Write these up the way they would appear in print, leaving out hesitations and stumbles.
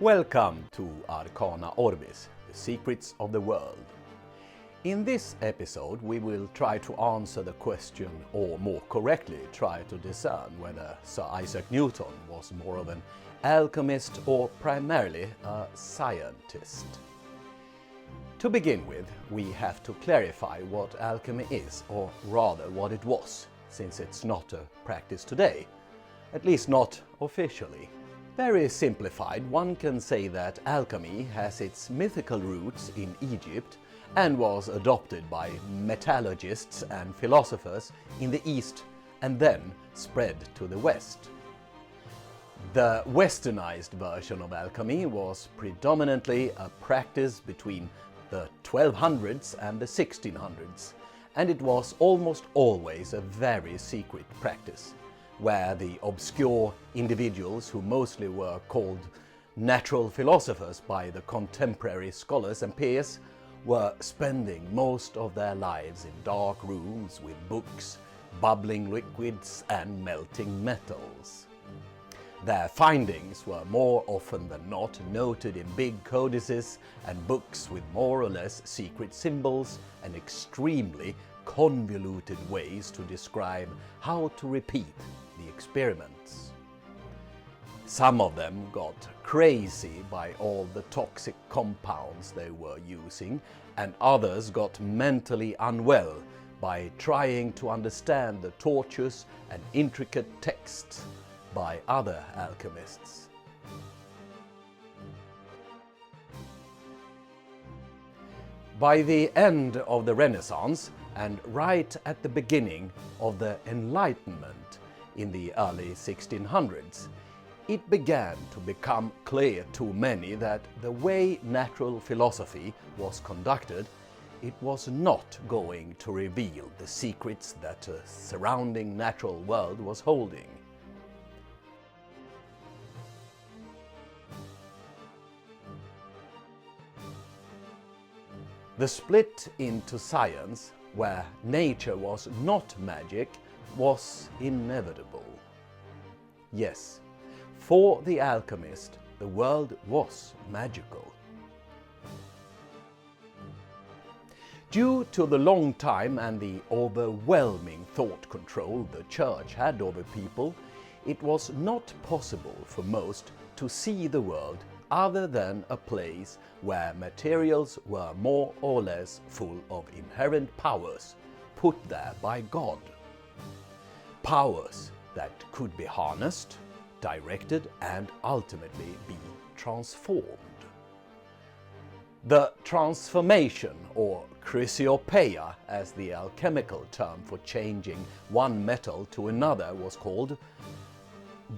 Welcome to Arcana Orbis, the secrets of the world. In this episode we will try to answer the question, or more correctly try to discern whether Sir Isaac Newton was more of an alchemist or primarily a scientist. To begin with, we have to clarify what alchemy is, or rather what it was, since it's not a practice today, at least not officially. Very simplified, one can say that alchemy has its mythical roots in Egypt and was adopted by metallurgists and philosophers in the East and then spread to the West. The westernized version of alchemy was predominantly a practice between the 1200s and the 1600s, and it was almost always a very secret practice, where the obscure individuals, who mostly were called natural philosophers by the contemporary scholars and peers, were spending most of their lives in dark rooms with books, bubbling liquids and melting metals. Their findings were more often than not noted in big codices and books with more or less secret symbols and extremely convoluted ways to describe how to repeat the experiments. Some of them got crazy by all the toxic compounds they were using, and others got mentally unwell by trying to understand the tortuous and intricate texts by other alchemists. By the end of the Renaissance, and right at the beginning of the Enlightenment in the early 1600s, it began to become clear to many that the way natural philosophy was conducted, it was not going to reveal the secrets that the surrounding natural world was holding. The split into science, where nature was not magic, was inevitable. Yes, for the alchemist, the world was magical. Due to the long time and the overwhelming thought control the church had over people, it was not possible for most to see the world other than a place where materials were more or less full of inherent powers put there by God. Powers that could be harnessed, directed and ultimately be transformed. The transformation, or chrysiopeia as the alchemical term for changing one metal to another was called,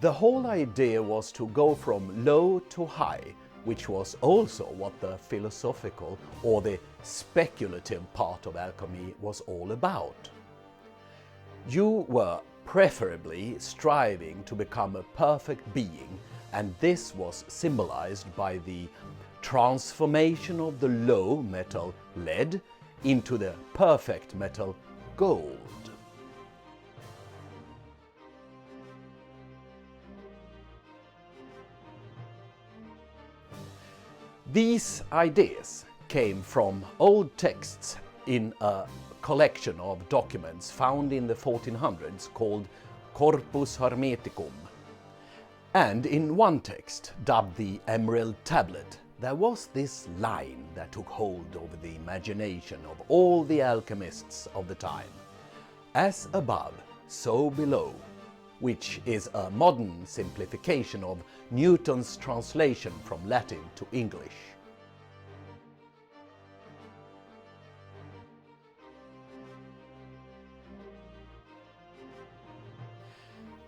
the whole idea was to go from low to high, which was also what the philosophical or the speculative part of alchemy was all about. You were preferably striving to become a perfect being, and this was symbolized by the transformation of the low metal lead into the perfect metal gold. These ideas came from old texts in a collection of documents found in the 1400s called Corpus Hermeticum. And in one text, dubbed the Emerald Tablet, there was this line that took hold over the imagination of all the alchemists of the time: "As above, so below," which is a modern simplification of Newton's translation from Latin to English.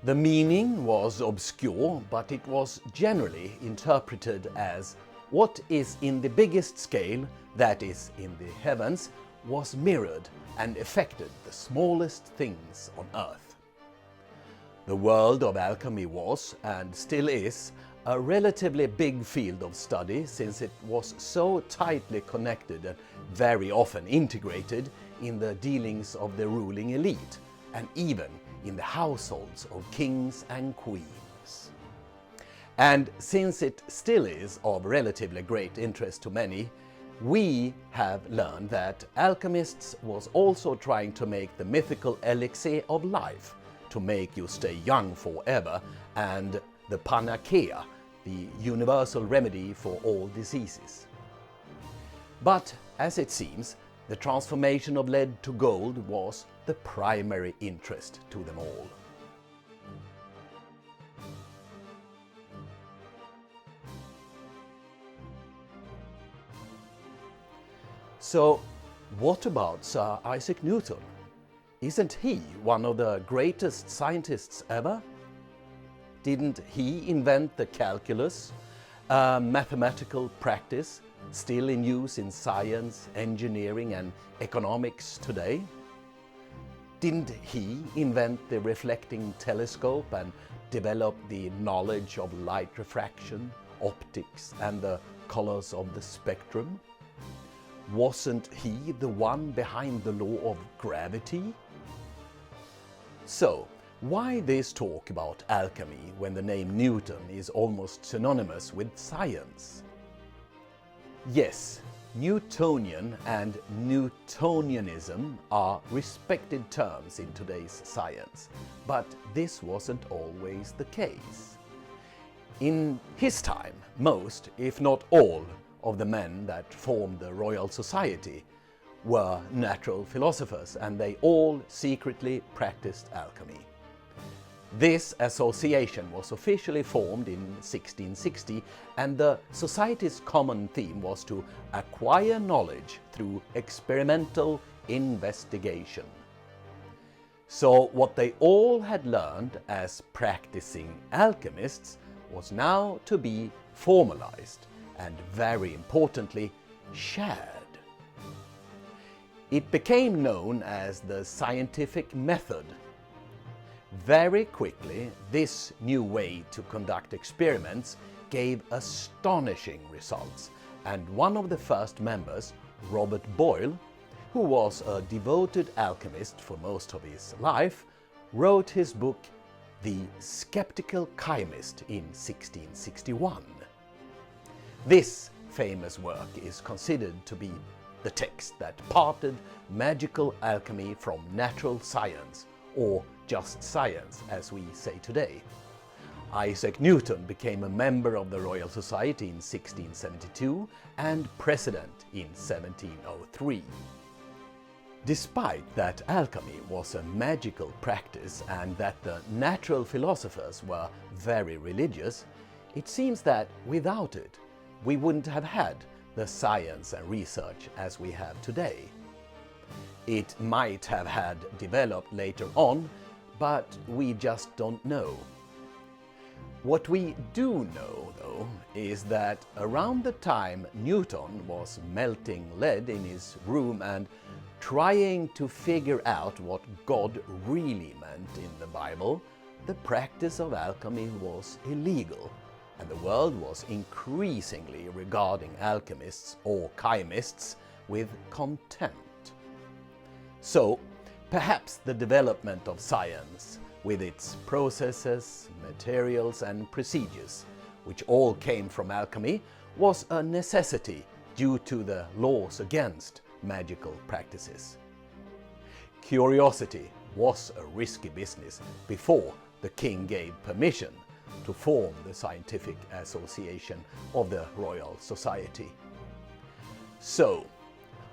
The meaning was obscure, but it was generally interpreted as what is in the biggest scale, that is, in the heavens, was mirrored and affected the smallest things on earth. The world of alchemy was, and still is, a relatively big field of study, since it was so tightly connected and very often integrated in the dealings of the ruling elite, and even in the households of kings and queens. And since it still is of relatively great interest to many, we have learned that Alchemists was also trying to make the mythical elixir of life, to make you stay young forever, and the panacea, the universal remedy for all diseases. But as it seems, the transformation of lead to gold was the primary interest to them all. So, what about Sir Isaac Newton? Isn't he one of the greatest scientists ever? Didn't he invent the calculus, a mathematical practice still in use in science, engineering and economics today? Didn't he invent the reflecting telescope and develop the knowledge of light refraction, optics and the colors of the spectrum? Wasn't he the one behind the law of gravity? So, why this talk about alchemy when the name Newton is almost synonymous with science? Yes, Newtonian and Newtonianism are respected terms in today's science, but this wasn't always the case. In his time, most, if not all, of the men that formed the Royal Society were natural philosophers, and they all secretly practiced alchemy. This association was officially formed in 1660, and the society's common theme was to acquire knowledge through experimental investigation. So what they all had learned as practicing alchemists was now to be formalized and, very importantly, shared. It became known as the scientific method. Very quickly, this new way to conduct experiments gave astonishing results, and one of the first members, Robert Boyle, who was a devoted alchemist for most of his life, wrote his book The Skeptical Chemist in 1661. This famous work is considered to be the text that parted magical alchemy from natural science, or just science as we say today. Isaac Newton became a member of the Royal Society in 1672 and president in 1703. Despite that alchemy was a magical practice and that the natural philosophers were very religious, it seems that without it, we wouldn't have had the science and research as we have today. It might have had developed later on, but we just don't know. What we do know, though, is that around the time Newton was melting lead in his room and trying to figure out what God really meant in the Bible, the practice of alchemy was illegal, and the world was increasingly regarding alchemists or chemists with contempt. So, perhaps the development of science, with its processes, materials and procedures, which all came from alchemy, was a necessity due to the laws against magical practices. Curiosity was a risky business before the king gave permission to form the Scientific Association of the Royal Society. So,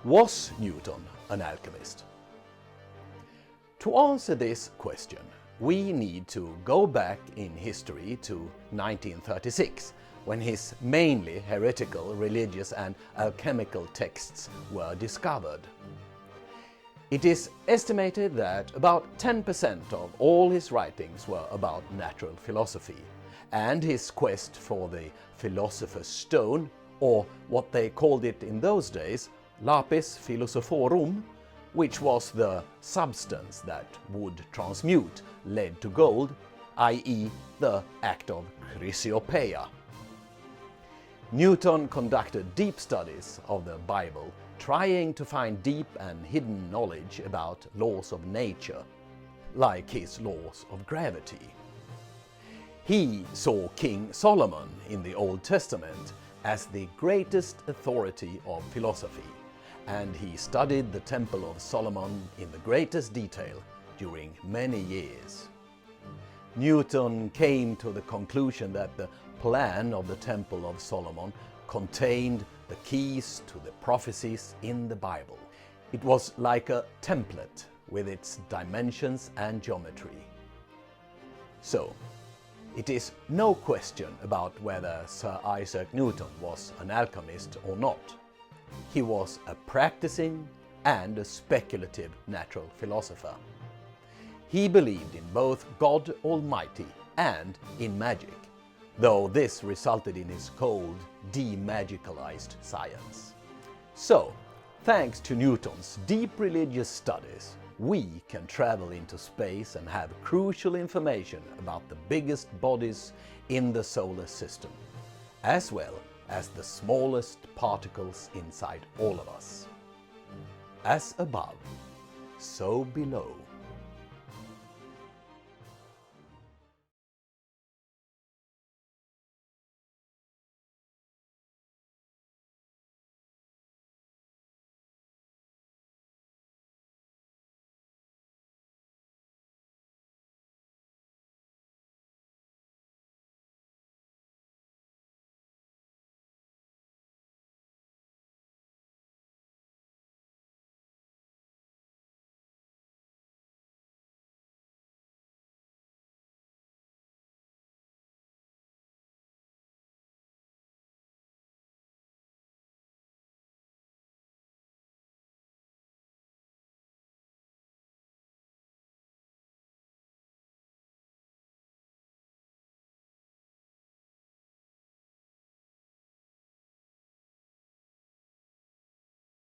was Newton an alchemist? To answer this question, we need to go back in history to 1936, when his mainly heretical religious and alchemical texts were discovered. It is estimated that about 10% of all his writings were about natural philosophy, and his quest for the philosopher's stone, or what they called it in those days, lapis philosophorum, which was the substance that would transmute lead to gold, i.e. the act of chrysiopeia. Newton conducted deep studies of the Bible, trying to find deep and hidden knowledge about laws of nature, like his laws of gravity. He saw King Solomon in the Old Testament as the greatest authority of philosophy, and he studied the Temple of Solomon in the greatest detail during many years. Newton came to the conclusion that the plan of the Temple of Solomon contained the keys to the prophecies in the Bible. It was like a template with its dimensions and geometry. So, it is no question about whether Sir Isaac Newton was an alchemist or not. He was a practicing and a speculative natural philosopher. He believed in both God Almighty and in magic, though this resulted in his cold, demagicalized science. So, thanks to Newton's deep religious studies, we can travel into space and have crucial information about the biggest bodies in the solar system, as well as the smallest particles inside all of us. As above, so below.